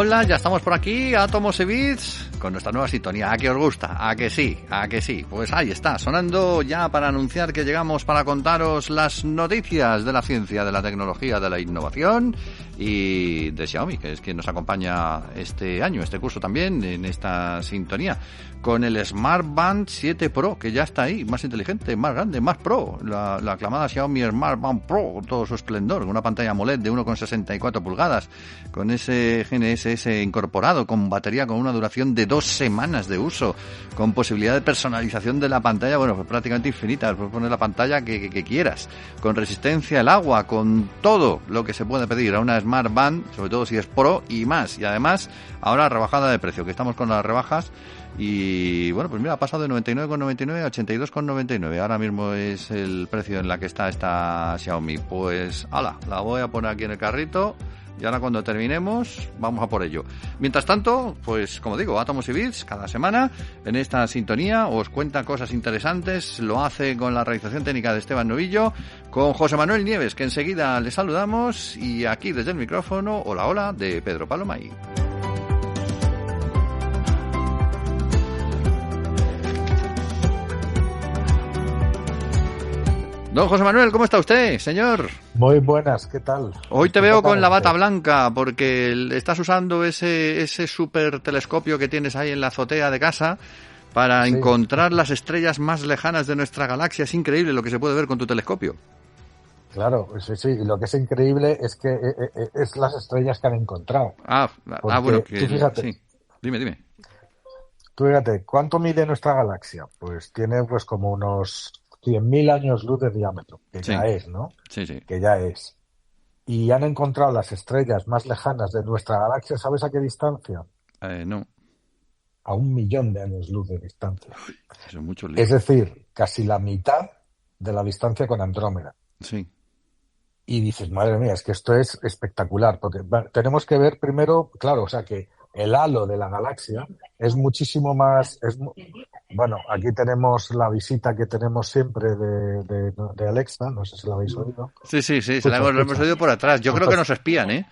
Hola, ya estamos por aquí, Átomos y Bits, con nuestra nueva sintonía. ¿A que os gusta? ¿A que sí? ¿A que sí? Pues ahí está, sonando ya para anunciar que llegamos para contaros las noticias de la ciencia, de la tecnología, de la innovación y de Xiaomi, que es quien nos acompaña este año, este curso también, en esta sintonía, con el Smart Band 7 Pro, que ya está ahí, más inteligente, más grande, más pro, la aclamada Xiaomi Smart Band Pro, con todo su esplendor, con una pantalla AMOLED de 1,64 pulgadas, con ese GNSS incorporado, con batería con una duración de 2 semanas de uso, con posibilidad de personalización de la pantalla, bueno, pues prácticamente infinita, puedes poner la pantalla que quieras, con resistencia al agua, con todo lo que se puede pedir a una Smart Band, sobre todo si es Pro y más, y además ahora rebajada de precio, que estamos con las rebajas. Y bueno, pues mira, ha pasado de 99,99 a 82,99. Ahora mismo es el precio en la que está esta Xiaomi. Pues ala, la voy a poner aquí en el carrito y ahora cuando terminemos vamos a por ello. Mientras tanto, pues como digo, Átomos y Bits cada semana en esta sintonía os cuenta cosas interesantes. Lo hace con la realización técnica de Esteban Novillo, con José Manuel Nieves, que enseguida le saludamos, y aquí desde el micrófono, hola, de Pedro Palomay. Don José Manuel, ¿cómo está usted, señor? Muy buenas, ¿qué tal? Hoy te veo con la bata blanca porque estás usando ese super telescopio que tienes ahí en la azotea de casa para encontrar las estrellas más lejanas de nuestra galaxia. Es increíble lo que se puede ver con tu telescopio. Claro, sí, y lo que es increíble es que es las estrellas que han encontrado. Bueno, que tú fíjate, sí. Dime. Tú fíjate, ¿cuánto mide nuestra galaxia? Pues tiene pues como unos 100.000 años luz de diámetro, que sí. Ya es, ¿no? Sí. Que ya es. Y han encontrado las estrellas más lejanas de nuestra galaxia, ¿sabes a qué distancia? No. A 1.000.000 de años luz de distancia. Eso es mucho Es decir, casi la mitad de la distancia con Andrómeda. Sí. Y dices, madre mía, es que esto es espectacular, porque tenemos que ver primero, claro, o sea que el halo de la galaxia es muchísimo más, bueno, aquí tenemos la visita que tenemos siempre de Alexa, no sé si la habéis oído. Sí, lo hemos oído por atrás. Yo creo que nos espían, ¿eh?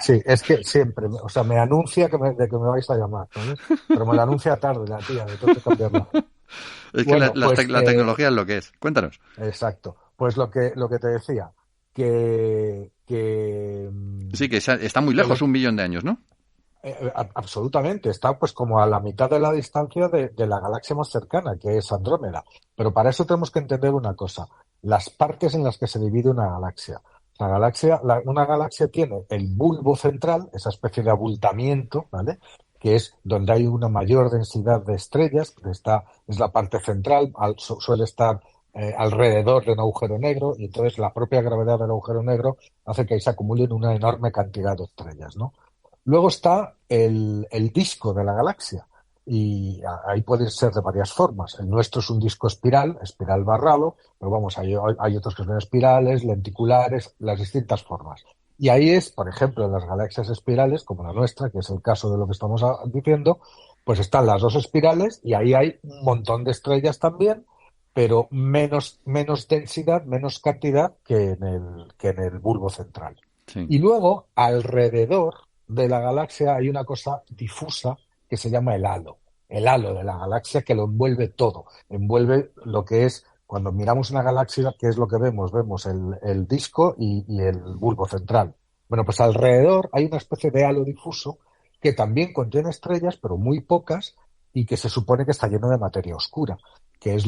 Sí, es que siempre, o sea, me anuncia de que me vais a llamar, ¿sabes? Pero me lo anuncia tarde la tía, me tengo que cambiarla. Es que la tecnología es lo que es. Cuéntanos. Exacto. Pues lo que te decía, que sí, que está muy lejos, 1.000.000 de años, ¿no? Absolutamente, está pues como a la mitad de la distancia de la galaxia más cercana, que es Andrómeda. Pero para eso tenemos que entender una cosa, las partes en las que se divide una galaxia. Una galaxia tiene el bulbo central, esa especie de abultamiento, ¿vale? Que es donde hay una mayor densidad de estrellas, es la parte central, suele estar alrededor de un agujero negro, y entonces la propia gravedad del agujero negro hace que ahí se acumulen una enorme cantidad de estrellas, ¿no? Luego está el disco de la galaxia, y ahí puede ser de varias formas. El nuestro es un disco espiral barrado, pero vamos, hay otros que son espirales, lenticulares, las distintas formas. Y ahí es, por ejemplo, en las galaxias espirales, como la nuestra, que es el caso de lo que estamos diciendo, pues están las dos espirales y ahí hay un montón de estrellas también, pero menos densidad, menos cantidad que en el bulbo central. Sí. Y luego, alrededor de la galaxia hay una cosa difusa que se llama el halo de la galaxia, que lo envuelve todo, envuelve lo que es, cuando miramos una galaxia, ¿qué es lo que vemos? Vemos el disco y el bulbo central. Bueno, pues alrededor hay una especie de halo difuso que también contiene estrellas, pero muy pocas, y que se supone que está lleno de materia oscura, que es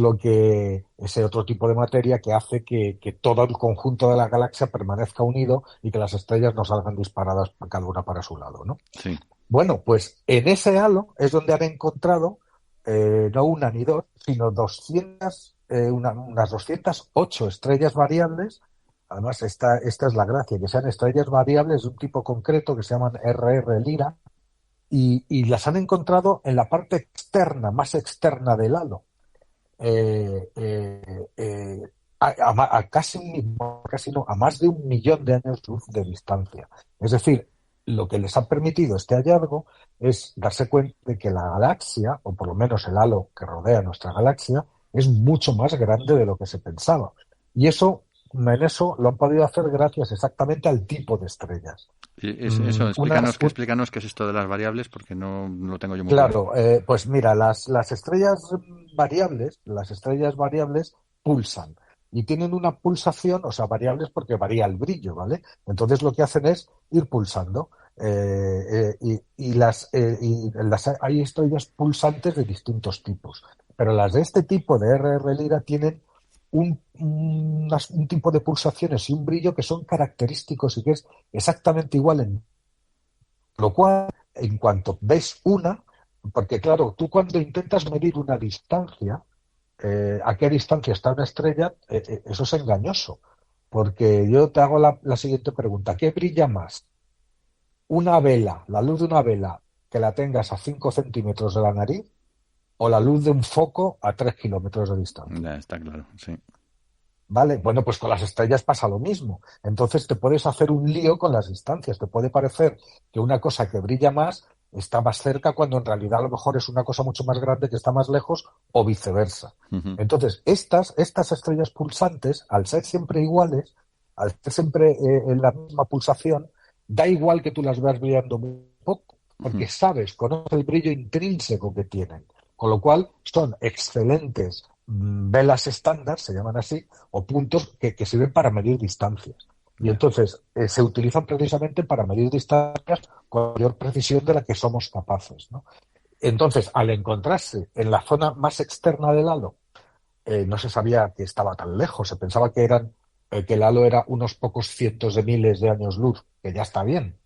ese otro tipo de materia que hace que todo el conjunto de la galaxia permanezca unido y que las estrellas no salgan disparadas cada una para su lado, ¿no? Sí. Bueno, pues en ese halo es donde han encontrado no una ni dos, sino unas 208 estrellas variables. Además, esta es la gracia, que sean estrellas variables de un tipo concreto que se llaman RR Lira, y las han encontrado en la parte externa, más externa del halo. A más de 1.000.000 de años luz de distancia. Es decir, lo que les ha permitido este hallazgo es darse cuenta de que la galaxia, o por lo menos el halo que rodea nuestra galaxia, es mucho más grande de lo que se pensaba. Y eso en eso lo han podido hacer gracias exactamente al tipo de estrellas. Eso, Unas, explícanos qué es esto de las variables, porque no lo tengo yo muy claro. claro, pues mira, las estrellas variables pulsan y tienen una pulsación, o sea, variables porque varía el brillo, ¿vale? Entonces lo que hacen es ir pulsando. Hay estrellas pulsantes de distintos tipos, pero las de este tipo de RR Lira tienen un tipo de pulsaciones y un brillo que son característicos y que es exactamente igual en lo cual, en cuanto ves una, porque claro, tú cuando intentas medir una distancia, a qué distancia está una estrella, eso es engañoso. Porque yo te hago la siguiente pregunta: ¿qué brilla más? ¿Una vela, la luz de una vela que la tengas a 5 centímetros de la nariz o la luz de un foco a 3 kilómetros de distancia? Ya está claro, sí. Vale, bueno, pues con las estrellas pasa lo mismo. Entonces te puedes hacer un lío con las distancias. Te puede parecer que una cosa que brilla más está más cerca cuando en realidad a lo mejor es una cosa mucho más grande que está más lejos o viceversa. Uh-huh. Entonces, estas estrellas pulsantes, al ser siempre iguales, al ser siempre en la misma pulsación, da igual que tú las veas brillando muy poco, Uh-huh. porque sabes, conoces el brillo intrínseco que tienen. Con lo cual, son excelentes velas estándar, se llaman así, o puntos que sirven para medir distancias. Y Yeah. entonces se utilizan precisamente para medir distancias con mayor precisión de la que somos capaces, ¿no? Entonces, al encontrarse en la zona más externa del halo, no se sabía que estaba tan lejos, se pensaba que el halo era unos pocos cientos de miles de años luz, que ya está bien.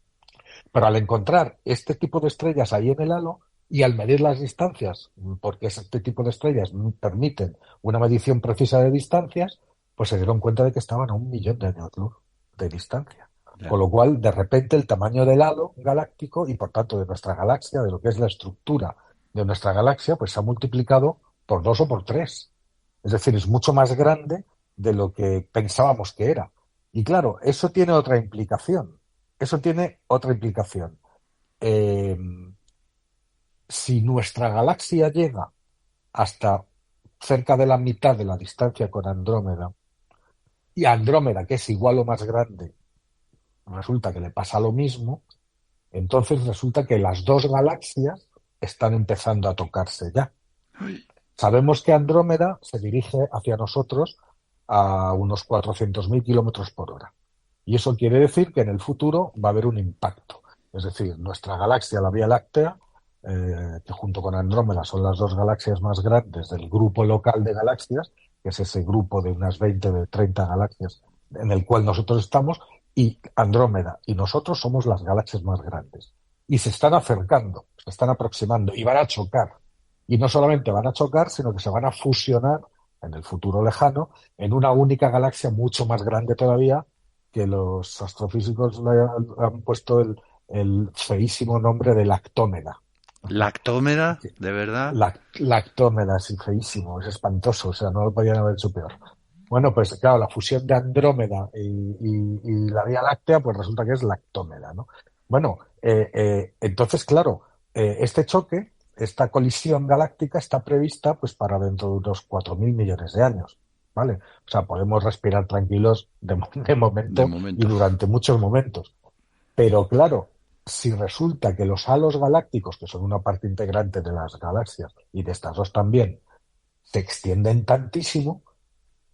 Pero al encontrar este tipo de estrellas ahí en el halo y al medir las distancias, porque este tipo de estrellas permiten una medición precisa de distancias, pues se dieron cuenta de que estaban a 1 millón de años luz de distancia. Yeah. Con lo cual, de repente, el tamaño del halo galáctico y, por tanto, de nuestra galaxia, de lo que es la estructura de nuestra galaxia, pues se ha multiplicado por 2 o por 3. Es decir, es mucho más grande de lo que pensábamos que era. Y claro, eso tiene otra implicación. Eso tiene otra implicación. Eh, si nuestra galaxia llega hasta cerca de la mitad de la distancia con Andrómeda, y a Andrómeda, que es igual o más grande, resulta que le pasa lo mismo, entonces resulta que las dos galaxias están empezando a tocarse ya. Sabemos que Andrómeda se dirige hacia nosotros a unos 400.000 kilómetros por hora. Y eso quiere decir que en el futuro va a haber un impacto. Es decir, nuestra galaxia, la Vía Láctea, que junto con Andrómeda son las dos galaxias más grandes del grupo local de galaxias, que es ese grupo de unas 20 de 30 galaxias en el cual nosotros estamos, y Andrómeda y nosotros somos las galaxias más grandes. Y se están acercando, se están aproximando y van a chocar. Y no solamente van a chocar, sino que se van a fusionar en el futuro lejano en una única galaxia mucho más grande todavía, que los astrofísicos le han puesto el feísimo nombre de Lactómeda. ¿Lactómeda? ¿De verdad? Lactómeda, sí, feísimo, es espantoso, o sea, no lo podían haber hecho peor. Bueno, pues claro, la fusión de Andrómeda y la Vía Láctea, pues resulta que es Lactómeda, ¿no? Bueno, entonces, claro, este choque, esta colisión galáctica está prevista pues para dentro de unos 4.000 millones de años, ¿vale? O sea, podemos respirar tranquilos de De momento y momento. durante muchos momentos. Pero claro, si resulta que los halos galácticos, que son una parte integrante de las galaxias y de estas dos también, se extienden tantísimo,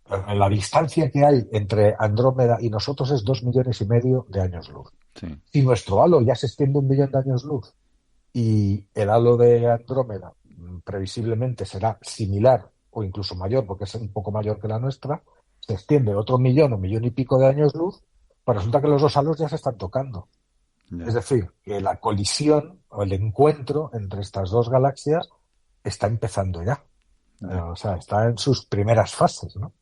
la distancia que hay entre Andrómeda y nosotros es 2,5 millones de años luz. Sí. Si nuestro halo ya se extiende 1 millón de años luz y el halo de Andrómeda previsiblemente será similar o incluso mayor, porque es un poco mayor que la nuestra, se extiende otro 1 millón o 1 millón y pico de años luz, pues resulta que los dos halos ya se están tocando. Es Yeah. decir, que la colisión o el encuentro entre estas dos galaxias está empezando ya. Yeah. O sea, está en sus primeras fases, ¿no?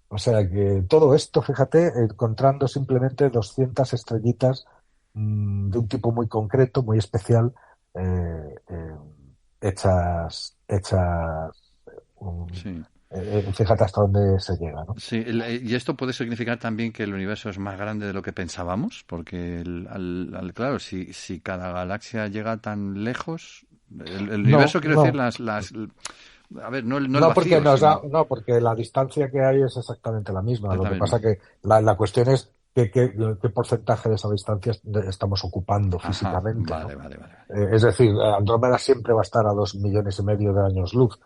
O sea que todo esto, fíjate, encontrando simplemente 200 estrellitas de un tipo muy concreto, muy especial, eh, eh, hechas, Sí. fíjate hasta dónde se llega, ¿no? Sí, y esto puede significar también que el universo es más grande de lo que pensábamos, porque claro, si cada galaxia llega tan lejos, el No, universo, quiero decir, no. A ver, no el No, porque vacío, sino... no, porque la distancia que hay es exactamente la misma. Es Lo la que pasa misma. que la cuestión es qué porcentaje de esa distancia estamos ocupando Ajá, físicamente, ¿no? vale, vale, vale. Es decir, Andrómeda siempre va a estar a 2,5 millones de años luz.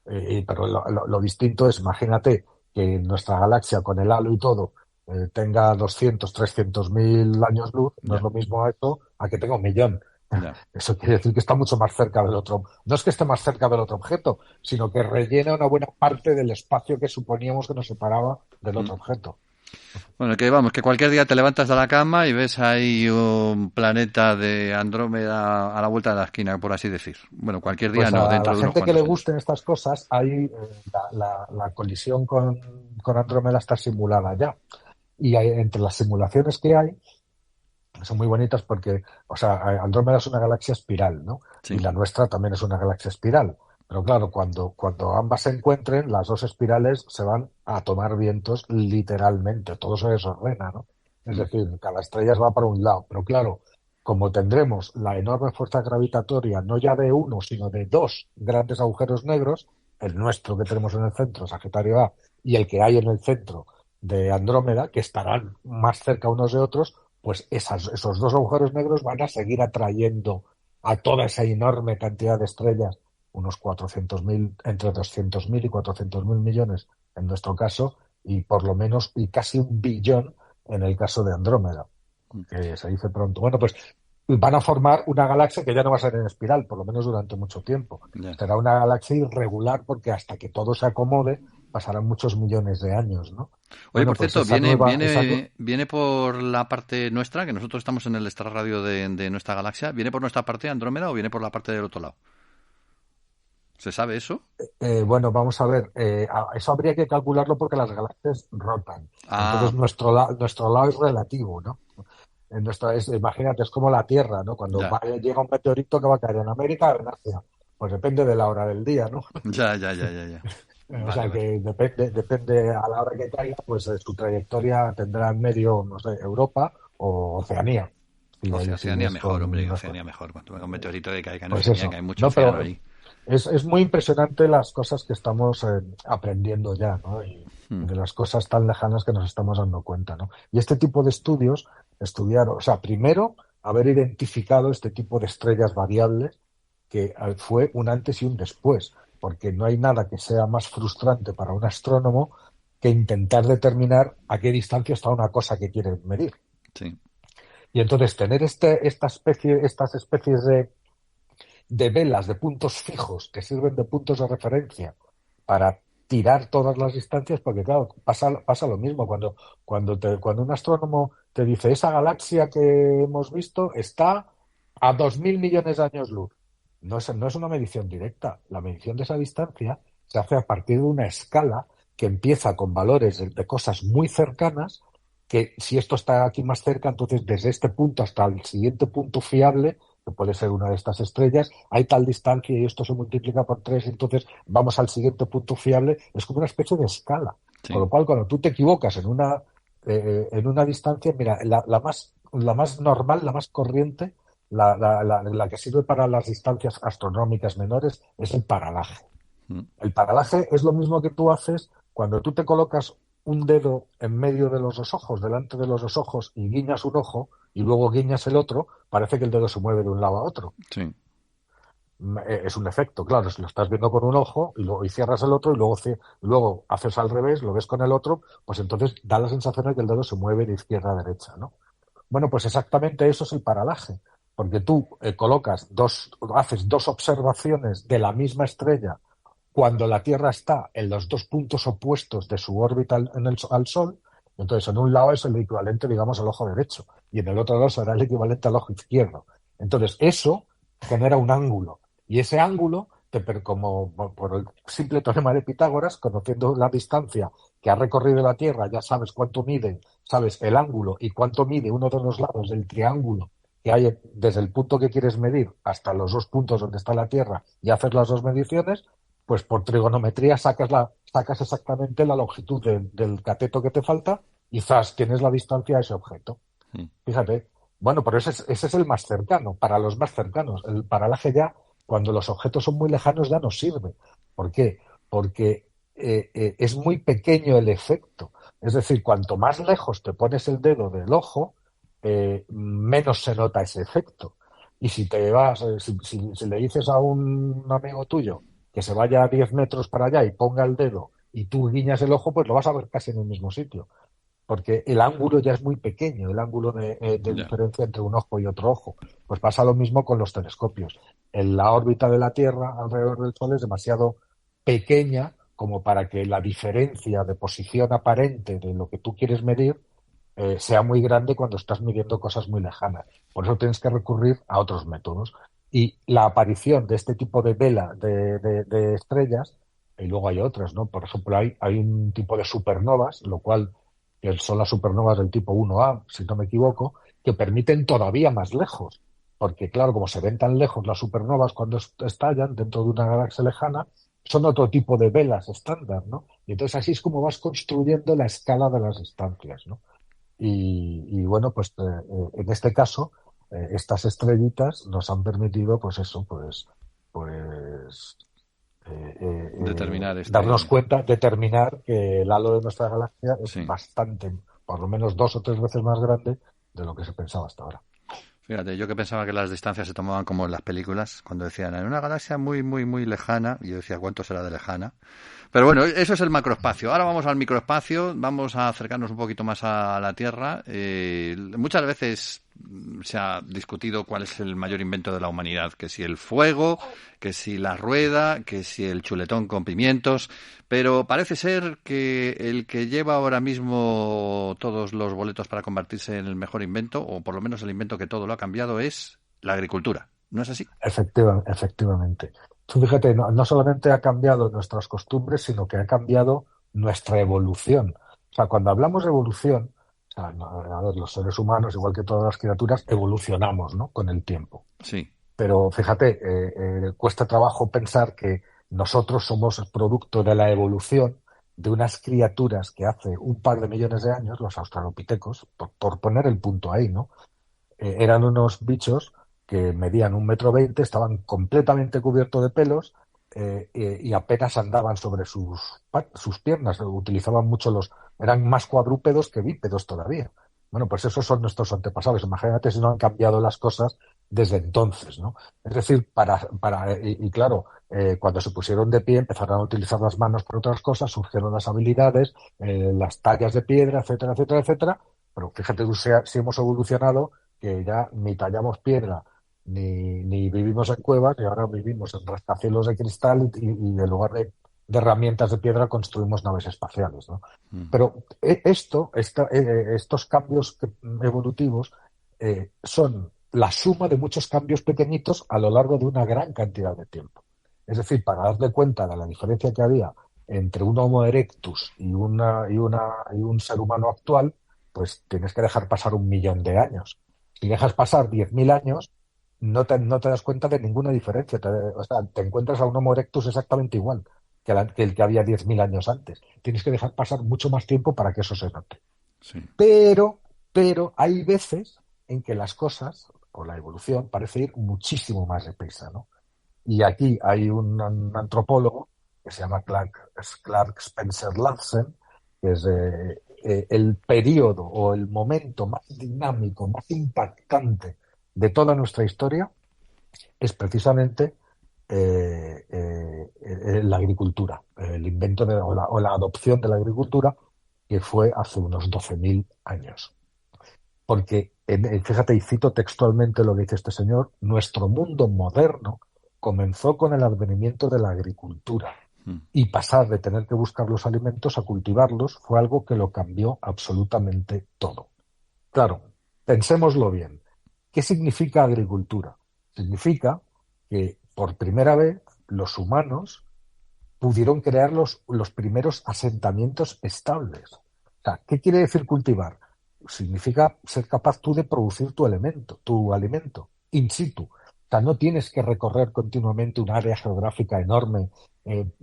Pero lo distinto es, imagínate que nuestra galaxia con el halo y todo tenga 200, 300 mil años luz, no es Ya, lo mismo eso a que tenga 1 millón. ya. Eso quiere decir que está mucho más cerca del otro. No es que esté más cerca del otro objeto, sino que rellena una buena parte del espacio que suponíamos que nos separaba del Mm. otro objeto. Bueno, que vamos, que cualquier día te levantas de la cama y ves ahí un planeta de Andrómeda a la vuelta de la esquina, por así decir. Bueno, cualquier día Pues no, a la dentro de unos gente que le cuantos años. gusten estas cosas, hay la colisión con Andrómeda está simulada ya. Y entre las simulaciones que hay, son muy bonitas porque, o sea, Andrómeda es una galaxia espiral, ¿no? Y Sí, la nuestra también es una galaxia espiral. Pero claro, cuando ambas se encuentren, las dos espirales se van a tomar vientos literalmente, todo se desordena, ¿no? Es mm, decir, cada estrella va para un lado. Pero claro, como tendremos la enorme fuerza gravitatoria, no ya de uno, sino de dos grandes agujeros negros, el nuestro que tenemos en el centro, Sagitario A, y el que hay en el centro de Andrómeda, que estarán más cerca unos de otros, pues esos dos agujeros negros van a seguir atrayendo a toda esa enorme cantidad de estrellas, unos 400.000, entre 200.000 y 400.000 millones en nuestro caso, y por lo menos, y casi 1 billón en el caso de Andrómeda, mm, que se dice pronto. Bueno, pues van a formar una galaxia que ya no va a ser en espiral, por lo menos durante mucho tiempo. ya. Será una galaxia irregular porque hasta que todo se acomode pasarán muchos millones de años, ¿no? Oye, Bueno, por pues cierto, esa nueva, viene por la parte nuestra, que nosotros estamos en el extrarradio de nuestra galaxia. ¿Viene por nuestra parte Andrómeda o viene por la parte del otro lado? ¿Se sabe eso? Bueno, vamos a ver, eso habría que calcularlo porque las galaxias rotan. Entonces Ah, nuestro lado es relativo, ¿no? Imagínate, es como la Tierra, ¿no? Cuando ya, llega un meteorito que va a caer en América o en Asia. Pues depende de la hora del día, ¿no? ya, ya, ya, ya, ya. O Vale, sea vale. que depende a la hora que caiga, pues su trayectoria tendrá en medio, no sé, Europa o Oceanía. Si, si Oceanía es mejor, hombre, con, Oceanía mejor. Cuanto venga un meteorito que caiga en pues Oceanía, que eso, hay mucho no, océano pero ahí. es muy impresionante las cosas que estamos aprendiendo ya, ¿no? Y Mm, de las cosas tan lejanas que nos estamos dando cuenta, ¿no? Y este tipo de estudios, estudiar, o sea, primero, haber identificado este tipo de estrellas variables, que fue un antes y un después, porque no hay nada que sea más frustrante para un astrónomo que intentar determinar a qué distancia está una cosa que quiere medir. sí, Y entonces tener estas especies de velas, de puntos fijos que sirven de puntos de referencia para tirar todas las distancias, porque claro, pasa lo mismo cuando un astrónomo te dice esa galaxia que hemos visto está a 2.000 millones de años luz. No es una medición directa. La medición de esa distancia se hace a partir de una escala que empieza con valores de cosas muy cercanas, que si esto está aquí más cerca, entonces desde este punto hasta el siguiente punto fiable, que puede ser una de estas estrellas, hay tal distancia y esto se multiplica por 3, entonces vamos al siguiente punto fiable. Es como una especie de escala. Con sí. lo cual, cuando tú te equivocas en una distancia, mira, la más normal, la más corriente, la que sirve para las distancias astronómicas menores es el paralaje. Mm, El paralaje es lo mismo que tú haces cuando tú te colocas un dedo en medio de los dos ojos, delante de los dos ojos, y guiñas un ojo y luego guiñas el otro, parece que el dedo se mueve de un lado a otro. sí, Es un efecto, claro, si lo estás viendo con un ojo y cierras el otro y luego haces al revés, lo ves con el otro, pues entonces da la sensación de que el dedo se mueve de izquierda a derecha, ¿no? Bueno, pues exactamente eso es el paralaje, porque tú haces dos observaciones de la misma estrella cuando la Tierra está en los dos puntos opuestos de su órbita al Sol. Entonces, en un lado es el equivalente, digamos, al ojo derecho, y en el otro lado será el equivalente al ojo izquierdo. Entonces, eso genera un ángulo, y ese ángulo, como por el simple teorema de Pitágoras, conociendo la distancia que ha recorrido la Tierra, ya sabes cuánto mide, sabes el ángulo y cuánto mide uno de los lados del triángulo que hay desde el punto que quieres medir hasta los dos puntos donde está la Tierra, y haces las dos mediciones, pues por trigonometría sacas exactamente la longitud del cateto que te falta y ¡zas! Tienes la distancia a ese objeto. mm, Fíjate. Bueno, pero ese es el más cercano, para los más cercanos. El paralaje ya Cuando los objetos son muy lejanos ya no sirve. ¿Por qué? Porque es muy pequeño el efecto. Es decir, cuanto más lejos te pones el dedo del ojo, menos se nota ese efecto. Y si te vas, si le dices a un amigo tuyo que se vaya a 10 metros para allá y ponga el dedo y tú guiñas el ojo, pues lo vas a ver casi en el mismo sitio, porque el ángulo ya es muy pequeño, el ángulo de Ya. diferencia entre un ojo y otro ojo. Pues pasa lo mismo con los telescopios. En la órbita de la Tierra alrededor del Sol es demasiado pequeña como para que la diferencia de posición aparente de lo que tú quieres medir sea muy grande cuando estás midiendo cosas muy lejanas. Por eso tienes que recurrir a otros métodos. Y la aparición de este tipo de vela de estrellas, y luego hay otras, ¿no? Por ejemplo, hay un tipo de supernovas, lo cual que son las supernovas del tipo 1A, si no me equivoco, que permiten todavía más lejos. Porque, claro, como se ven tan lejos las supernovas cuando estallan dentro de una galaxia lejana, son otro tipo de velas estándar, ¿no? Y entonces así es como vas construyendo la escala de las distancias, ¿no? Y bueno, pues en este caso, estas estrellitas nos han permitido, pues eso, pues Determinar darnos este... cuenta, determinar que el halo de nuestra galaxia es Sí. bastante, por lo menos 2 o 3 veces más grande de lo que se pensaba hasta ahora. Fíjate, yo que pensaba que las distancias se tomaban como en las películas, cuando decían en una galaxia muy, muy, muy lejana, y yo decía, ¿cuánto será de lejana? Pero bueno, eso es el macroespacio. Ahora vamos al microespacio, vamos a acercarnos un poquito más a la Tierra. Muchas veces se ha discutido cuál es el mayor invento de la humanidad, que si el fuego, que si la rueda, que si el chuletón con pimientos, pero parece ser que el que lleva ahora mismo todos los boletos para convertirse en el mejor invento, o por lo menos el invento que todo lo ha cambiado, es la agricultura. ¿No es así? Efectivamente. Tú fíjate, no solamente ha cambiado nuestras costumbres, sino que ha cambiado nuestra evolución. O sea, cuando hablamos de evolución, o sea, a ver, los seres humanos, igual que todas las criaturas, evolucionamos, ¿no? Con el tiempo. Sí. Pero fíjate, cuesta trabajo pensar que nosotros somos producto de la evolución de unas criaturas que hace un par de millones de años, los australopitecos, por poner el punto ahí, ¿no? Eran unos bichos que medían 1,20 m, estaban completamente cubiertos de pelos y apenas andaban sobre sus piernas, utilizaban mucho eran más cuadrúpedos que bípedos todavía. Bueno, pues esos son nuestros antepasados. Imagínate si no han cambiado las cosas desde entonces, ¿no? Es decir, y claro, cuando se pusieron de pie empezaron a utilizar las manos para otras cosas, surgieron las habilidades, las tallas de piedra, etcétera, etcétera, etcétera. Pero fíjate tú si hemos evolucionado que ya ni tallamos piedra, ni vivimos en cuevas, y ahora vivimos en rascacielos de cristal y en lugar de herramientas de piedra construimos naves espaciales, ¿no? Mm. Pero estos cambios evolutivos son la suma de muchos cambios pequeñitos a lo largo de una gran cantidad de tiempo. Es decir, para darte cuenta de la diferencia que había entre un Homo erectus y un ser humano actual, pues tienes que dejar pasar 1 millón de años. Si dejas pasar 10.000 años, no te das cuenta de ninguna diferencia. O sea, te encuentras a un Homo erectus exactamente igual que el que había 10.000 años antes. Tienes que dejar pasar mucho más tiempo para que eso se note. Sí. Pero, pero hay veces en que las cosas, o la evolución, parece ir muchísimo más deprisa, ¿no? Y aquí hay un antropólogo que se llama Clark Spencer Larsen, que es el periodo o el momento más dinámico, más impactante de toda nuestra historia, es precisamente la agricultura, el invento o la adopción de la agricultura, que fue hace unos 12.000 años. Porque, fíjate, y cito textualmente lo que dice este señor, nuestro mundo moderno comenzó con el advenimiento de la agricultura Mm. y pasar de tener que buscar los alimentos a cultivarlos fue algo que lo cambió absolutamente todo. Claro, pensémoslo bien. ¿Qué significa agricultura? Significa que por primera vez los humanos pudieron crear los primeros asentamientos estables. O sea, ¿qué quiere decir cultivar? Significa ser capaz tú de producir tu alimento, in situ. O sea, no tienes que recorrer continuamente un área geográfica enorme,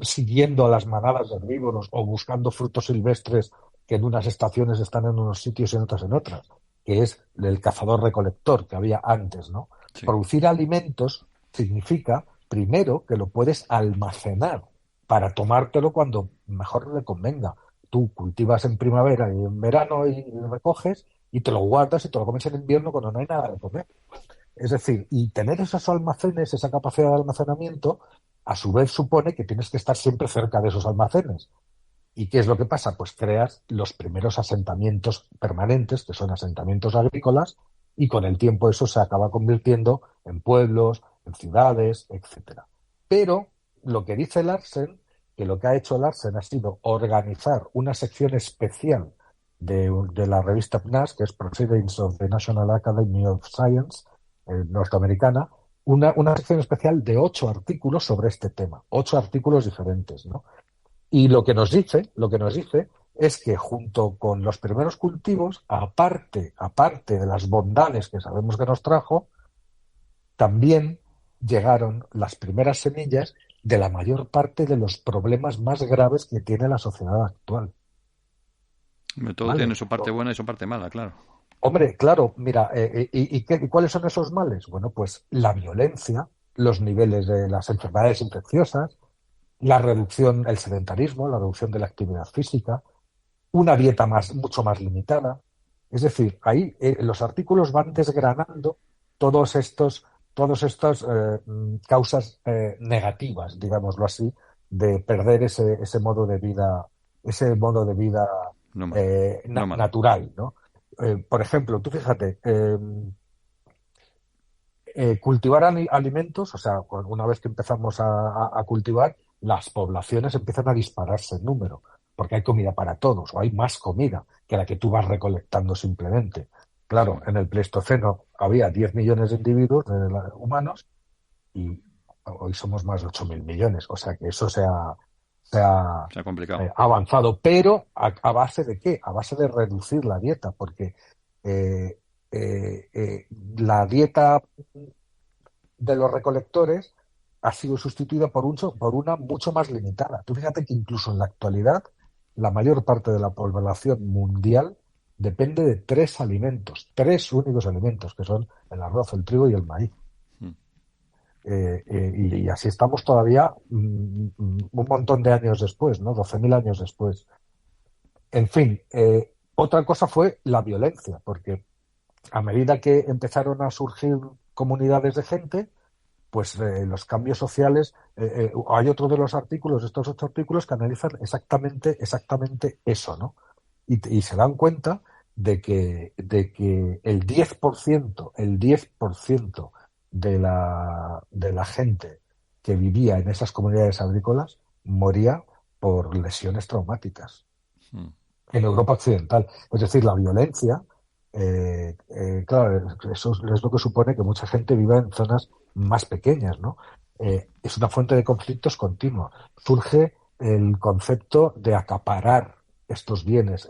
siguiendo a las manadas de herbívoros o buscando frutos silvestres que en unas estaciones están en unos sitios y en otras, que es el cazador-recolector que había antes, ¿no? Sí. Producir alimentos significa primero que lo puedes almacenar para tomártelo cuando mejor le convenga. Tú cultivas en primavera y en verano y recoges y te lo guardas y te lo comes en invierno cuando no hay nada de comer. Es decir, y tener esos almacenes, esa capacidad de almacenamiento, a su vez supone que tienes que estar siempre cerca de esos almacenes. ¿Y qué es lo que pasa? Pues creas los primeros asentamientos permanentes, que son asentamientos agrícolas, y con el tiempo eso se acaba convirtiendo en pueblos, en ciudades, etcétera. Pero lo que dice Larsen, que lo que ha hecho Larsen ha sido organizar una sección especial de la revista PNAS, que es Proceedings of the National Academy of Science, norteamericana, una sección especial de 8 artículos sobre este tema, 8 artículos diferentes, ¿no? Y lo que nos dice es que junto con los primeros cultivos, aparte de las bondades que sabemos que nos trajo, también llegaron las primeras semillas de la mayor parte de los problemas más graves que tiene la sociedad actual. Todo ¿Vale? tiene su parte buena y su parte mala, claro. Hombre, claro, mira, ¿y cuáles son esos males? Bueno, pues la violencia, los niveles de las enfermedades infecciosas, la reducción, el sedentarismo, la reducción de la actividad física, una dieta mucho más limitada. Es decir, ahí los artículos van desgranando todos estos, todas estas causas negativas, digámoslo así, de perder ese modo de vida No malo. No malo. natural, ¿no? Por ejemplo, tú fíjate, cultivar alimentos, o sea, una vez que empezamos a cultivar, las poblaciones empiezan a dispararse en número, porque hay comida para todos, o hay más comida que la que tú vas recolectando simplemente. Sí. Claro, en el Pleistoceno había 10 millones de individuos humanos y hoy somos más de 8.000 millones, o sea que eso se ha Se ha complicado. avanzado, pero ¿a base de qué? A base de reducir la dieta, porque eh, la dieta de los recolectores ha sido sustituida por una mucho más limitada. Tú fíjate que incluso en la actualidad la mayor parte de la población mundial depende de 3 alimentos, 3 únicos alimentos, que son el arroz, el trigo y el maíz. Mm. Y así estamos todavía un montón de años después, ¿no? 12.000 años después. En fin, otra cosa fue la violencia, porque a medida que empezaron a surgir comunidades de gente, pues los cambios sociales, hay otro de los artículos, estos 8 artículos, que analizan exactamente eso, ¿no? Y se dan cuenta de que el 10% de la gente que vivía en esas comunidades agrícolas moría por lesiones traumáticas Mm. en Europa Occidental. Es decir, la violencia, claro, eso es lo que supone que mucha gente viva en zonas más pequeñas, ¿no? Es una fuente de conflictos continua. Surge el concepto de acaparar estos bienes,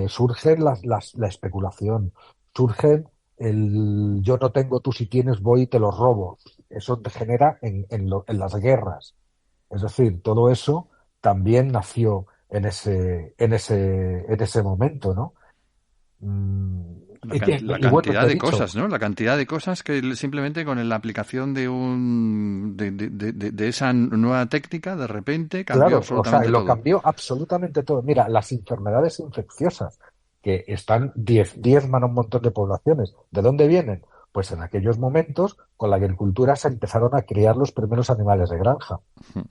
surgen la especulación, surgen el yo no tengo, tú si tienes, voy y te los robo. Eso degenera en las guerras. Es decir, todo eso también nació en ese momento, ¿no? Mm, La y bueno, cantidad te he de dicho, cosas, ¿no? La cantidad de cosas que simplemente con la aplicación de esa nueva técnica, de repente cambió claro, o sea, absolutamente lo todo. cambió absolutamente todo. Mira, las enfermedades infecciosas, que están diezman a un montón de poblaciones, ¿de dónde vienen? Pues en aquellos momentos con la agricultura se empezaron a criar los primeros animales de granja.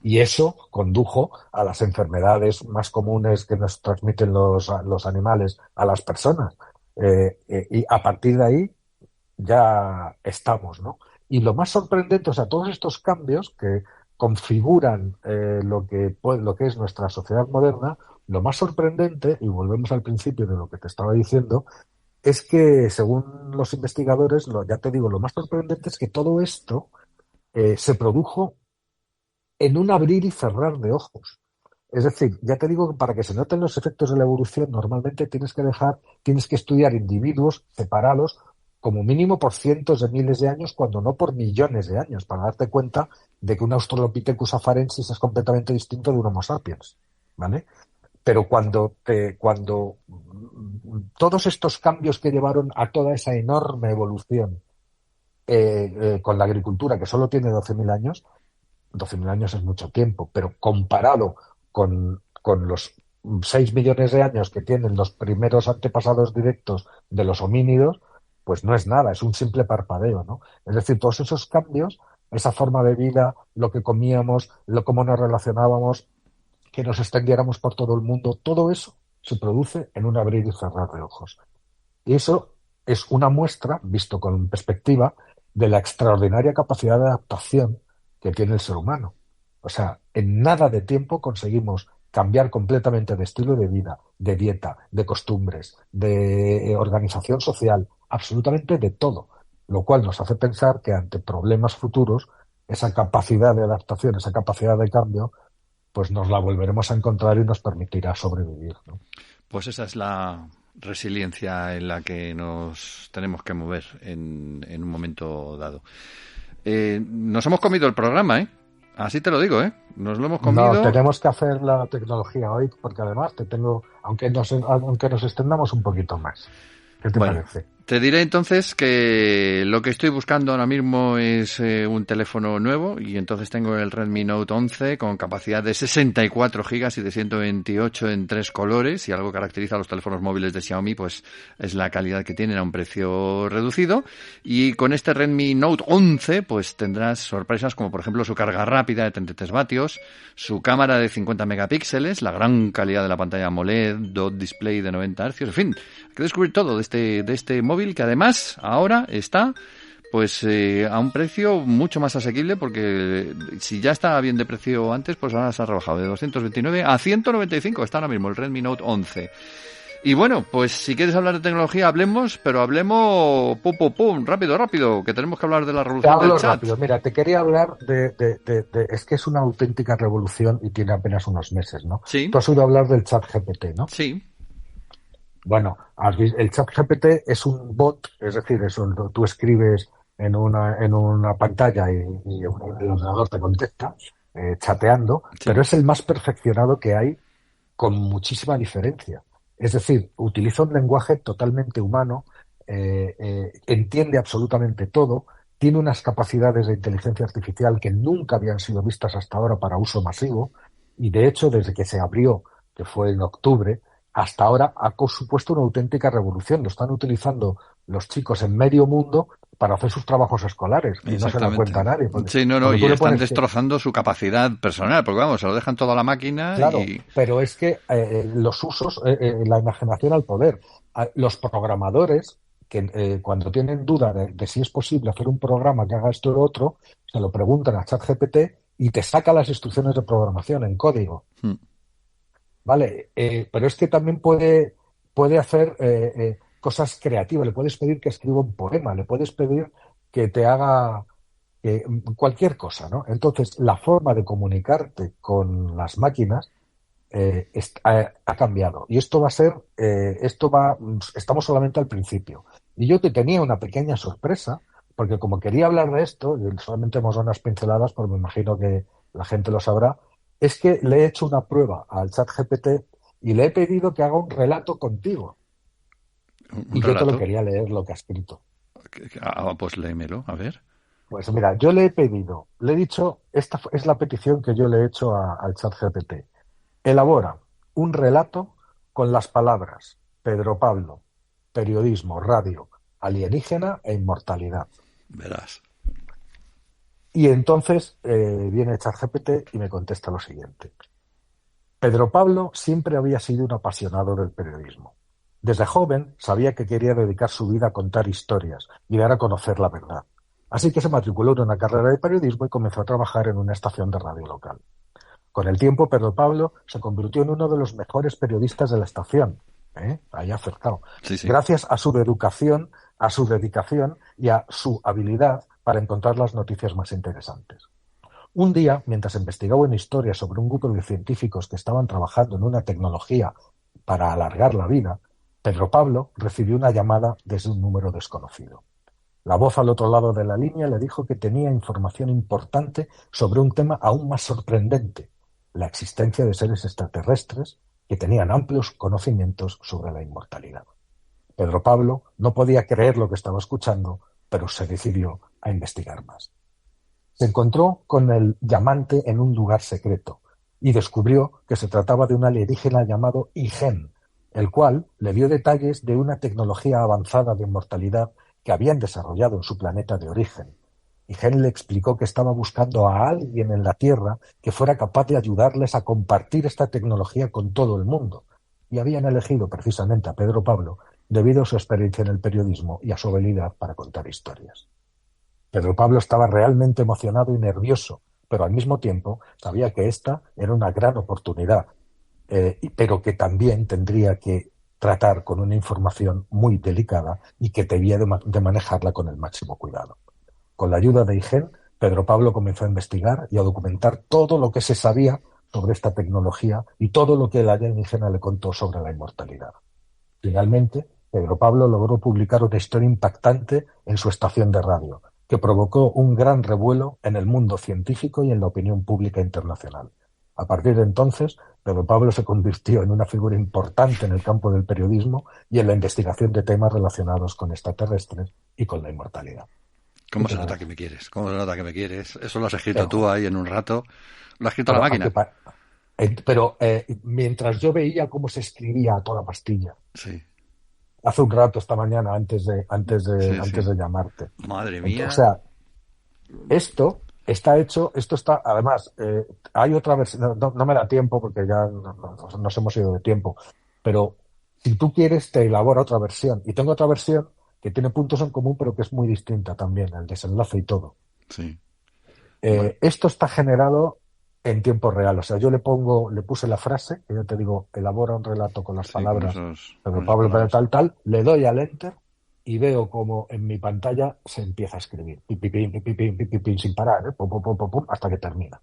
Y eso condujo a las enfermedades más comunes que nos transmiten los animales a las personas. Y a partir de ahí ya estamos, ¿no? Y lo más sorprendente, o sea, todos estos cambios que configuran lo que es nuestra sociedad moderna, lo más sorprendente, y volvemos al principio de lo que te estaba diciendo, es que según los investigadores, ya te digo, lo más sorprendente es que todo esto se produjo en un abrir y cerrar de ojos. Es decir, ya te digo que para que se noten los efectos de la evolución, normalmente tienes que estudiar individuos separados como mínimo por cientos de miles de años, cuando no por millones de años, para darte cuenta de que un Australopithecus afarensis es completamente distinto de un Homo sapiens, ¿vale? Pero cuando todos estos cambios que llevaron a toda esa enorme evolución con la agricultura, que solo tiene 12.000 años, 12.000 años es mucho tiempo, pero comparado con los 6 millones de años que tienen los primeros antepasados directos de los homínidos, pues no es nada, es un simple parpadeo, ¿no? Es decir, todos esos cambios, esa forma de vida, lo que comíamos, cómo nos relacionábamos, que nos extendiéramos por todo el mundo, todo eso se produce en un abrir y cerrar de ojos. Y eso es una muestra, visto con perspectiva, de la extraordinaria capacidad de adaptación que tiene el ser humano. O sea, en nada de tiempo conseguimos cambiar completamente de estilo de vida, de dieta, de costumbres, de organización social, absolutamente de todo, lo cual nos hace pensar que ante problemas futuros, esa capacidad de adaptación, esa capacidad de cambio, pues nos la volveremos a encontrar y nos permitirá sobrevivir, ¿no? Pues esa es la resiliencia en la que nos tenemos que mover en un momento dado. Nos hemos comido el programa, ¿eh? Así te lo digo, ¿eh? Nos lo hemos comido. No, tenemos que hacer la tecnología hoy porque además te tengo, aunque nos extendamos un poquito más. ¿Qué te parece? Te diré entonces que lo que estoy buscando ahora mismo es un teléfono nuevo y entonces tengo el Redmi Note 11 con capacidad de 64 gigas y de 128 en 3 colores, y algo que caracteriza a los teléfonos móviles de Xiaomi pues es la calidad que tienen a un precio reducido. Y con este Redmi Note 11 pues tendrás sorpresas como por ejemplo su carga rápida de 33 vatios, su cámara de 50 megapíxeles, la gran calidad de la pantalla AMOLED, dot display de 90 Hz, en fin, hay que descubrir todo de este móvil, que además ahora está pues a un precio mucho más asequible, porque si ya estaba bien de precio antes, pues ahora se ha rebajado de 229 a 195, está ahora mismo el Redmi Note 11. Y bueno, pues si quieres hablar de tecnología, hablemos, pero hablemos pum, rápido, que tenemos que hablar de la revolución del chat. Rápido. Mira, te quería hablar es que es una auténtica revolución y tiene apenas unos meses, ¿no? Sí. Tú has oído hablar del ChatGPT, ¿no? Sí. Bueno, el ChatGPT es un bot, es decir, tú escribes en una pantalla y el ordenador te contesta chateando, Sí. pero es el más perfeccionado que hay con muchísima diferencia. Es decir, utiliza un lenguaje totalmente humano, entiende absolutamente todo, tiene unas capacidades de inteligencia artificial que nunca habían sido vistas hasta ahora para uso masivo, y de hecho, desde que se abrió, que fue en octubre, hasta ahora ha supuesto una auténtica revolución. Lo están utilizando los chicos en medio mundo para hacer sus trabajos escolares, y no se da cuenta a nadie. Sí, y están destrozando su capacidad personal, porque vamos, se lo dejan todo a la máquina. Claro, pero es que los usos, la imaginación al poder. Los programadores, que cuando tienen duda de si es posible hacer un programa que haga esto o lo otro, se lo preguntan a ChatGPT y te saca las instrucciones de programación en código. Vale, pero es que también puede hacer cosas creativas. Le puedes pedir que escriba un poema, le puedes pedir que te haga cualquier cosa, ¿no? Entonces, la forma de comunicarte con las máquinas ha cambiado. Y esto va a ser, estamos solamente al principio. Y yo te tenía una pequeña sorpresa, porque como quería hablar de esto, y solamente hemos dado unas pinceladas, pero me imagino que la gente lo sabrá, es que le he hecho una prueba al ChatGPT y le he pedido que haga un relato contigo. ¿Un relato? Yo te lo quería leer lo que ha escrito. Pues léemelo, a ver. Pues mira, yo le he dicho, esta es la petición que yo le he hecho al ChatGPT. Elabora un relato con las palabras Pedro Pablo, periodismo, radio, alienígena e inmortalidad. Verás. Y entonces viene ChatGPT y me contesta lo siguiente. Pedro Pablo siempre había sido un apasionado del periodismo. Desde joven sabía que quería dedicar su vida a contar historias y dar a conocer la verdad. Así que se matriculó en una carrera de periodismo y comenzó a trabajar en una estación de radio local. Con el tiempo, Pedro Pablo se convirtió en uno de los mejores periodistas de la estación. Ahí acertado. Sí. Gracias a su educación, a su dedicación y a su habilidad para encontrar las noticias más interesantes. Un día, mientras investigaba una historia sobre un grupo de científicos que estaban trabajando en una tecnología para alargar la vida, Pedro Pablo recibió una llamada desde un número desconocido. La voz al otro lado de la línea le dijo que tenía información importante sobre un tema aún más sorprendente: la existencia de seres extraterrestres que tenían amplios conocimientos sobre la inmortalidad. Pedro Pablo no podía creer lo que estaba escuchando, pero se decidió a investigar más. Se encontró con el llamante en un lugar secreto y descubrió que se trataba de un alienígena llamado Igen, el cual le dio detalles de una tecnología avanzada de inmortalidad que habían desarrollado en su planeta de origen. Igen le explicó que estaba buscando a alguien en la Tierra que fuera capaz de ayudarles a compartir esta tecnología con todo el mundo, y habían elegido precisamente a Pedro Pablo debido a su experiencia en el periodismo y a su habilidad para contar historias. Pedro Pablo estaba realmente emocionado y nervioso, pero al mismo tiempo sabía que esta era una gran oportunidad, pero que también tendría que tratar con una información muy delicada y que debía de manejarla con el máximo cuidado. Con la ayuda de Igen, Pedro Pablo comenzó a investigar y a documentar todo lo que se sabía sobre esta tecnología y todo lo que el alienígena le contó sobre la inmortalidad. Finalmente, Pedro Pablo logró publicar una historia impactante en su estación de radio, que provocó un gran revuelo en el mundo científico y en la opinión pública internacional. A partir de entonces, Pedro Pablo se convirtió en una figura importante en el campo del periodismo y en la investigación de temas relacionados con extraterrestres y con la inmortalidad. ¿Cómo se nota que me quieres? ¿Cómo se nota que me quieres? Eso lo has escrito tú ahí en un rato. Lo has escrito a la máquina. Pero mientras yo veía cómo se escribía a toda pastilla. Sí. Hace un rato, esta mañana, antes de llamarte. Madre mía. O sea, esto está hecho, además, hay otra versión, no me da tiempo porque ya nos hemos ido de tiempo, pero si tú quieres te elabora otra versión. Y tengo otra versión que tiene puntos en común, pero que es muy distinta también, el desenlace y todo. Sí. Bueno. Esto está generado en tiempo real. O sea, yo le puse la frase, que yo te digo, elabora un relato con las palabras, pero Pablo, tal, le doy al enter y veo como en mi pantalla se empieza a escribir, pim, sin parar, pum, hasta que termina.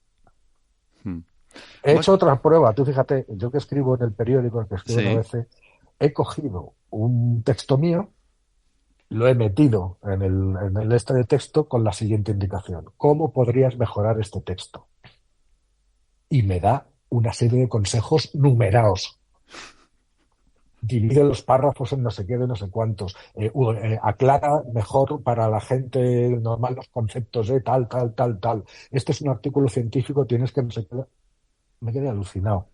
He hecho otra prueba, tú fíjate, yo que escribo en el periódico, que escribo a veces, he cogido un texto mío, lo he metido en el este de texto con la siguiente indicación: ¿cómo podrías mejorar este texto? Y me da una serie de consejos numerados. Divide los párrafos en no sé qué de no sé cuántos. Aclara mejor para la gente normal los conceptos de tal. Este es un artículo científico, tienes que no sé qué. Me quedé alucinado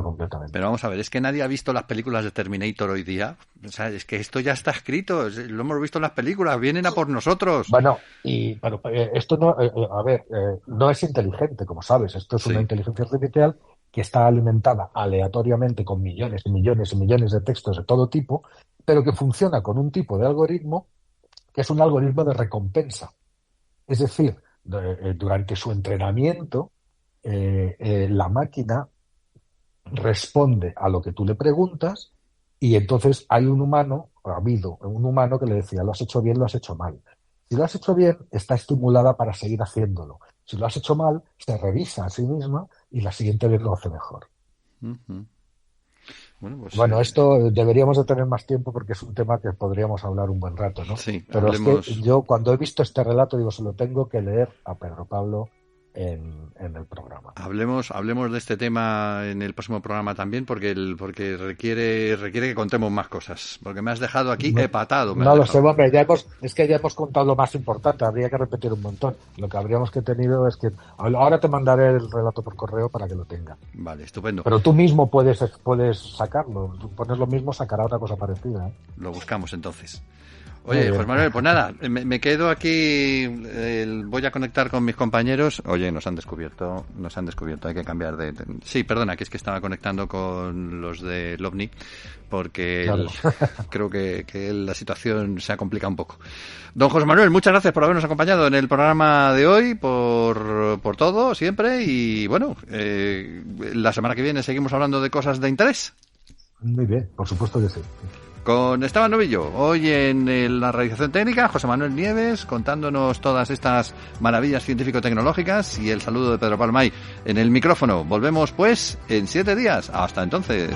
completamente. Pero vamos a ver, es que nadie ha visto las películas de Terminator hoy día. O sea, es que esto ya está escrito, lo hemos visto en las películas, vienen a por nosotros. Bueno, pero esto no, no es inteligente, como sabes. Esto es una inteligencia artificial que está alimentada aleatoriamente con millones y millones y millones de textos de todo tipo, pero que funciona con un tipo de algoritmo que es un algoritmo de recompensa. Es decir, durante su entrenamiento, la máquina responde a lo que tú le preguntas y entonces ha habido un humano que le decía: lo has hecho bien, lo has hecho mal. Si lo has hecho bien, está estimulada para seguir haciéndolo. Si lo has hecho mal, se revisa a sí misma y la siguiente vez lo hace mejor. Uh-huh. Bueno, esto deberíamos de tener más tiempo porque es un tema que podríamos hablar un buen rato, ¿no? Sí, pero es que yo cuando he visto este relato digo, se lo tengo que leer a Pedro Pablo en el programa. Hablemos de este tema en el próximo programa también, porque requiere que contemos más cosas, porque me has dejado aquí hepatado. No lo sé, hombre, ya hemos contado lo más importante, habría que repetir un montón. Lo que habríamos que tenido es que ahora te mandaré el relato por correo para que lo tenga. Vale, estupendo. Pero tú mismo puedes sacarlo, tú pones lo mismo, sacará otra cosa parecida, ¿eh? Lo buscamos entonces. Oye, José Manuel, pues nada, me quedo aquí, voy a conectar con mis compañeros. Oye, nos han descubierto, hay que cambiar de... Sí, perdona, que es que estaba conectando con los de OVNI, porque claro. Creo que la situación se ha complicado un poco. Don José Manuel, muchas gracias por habernos acompañado en el programa de hoy, por todo, siempre, y bueno, la semana que viene seguimos hablando de cosas de interés. Muy bien, por supuesto que sí. Con Esteban Novillo, hoy en la realización técnica, José Manuel Nieves, contándonos todas estas maravillas científico-tecnológicas, y el saludo de Pedro Palmay en el micrófono. Volvemos pues en 7 días. Hasta entonces.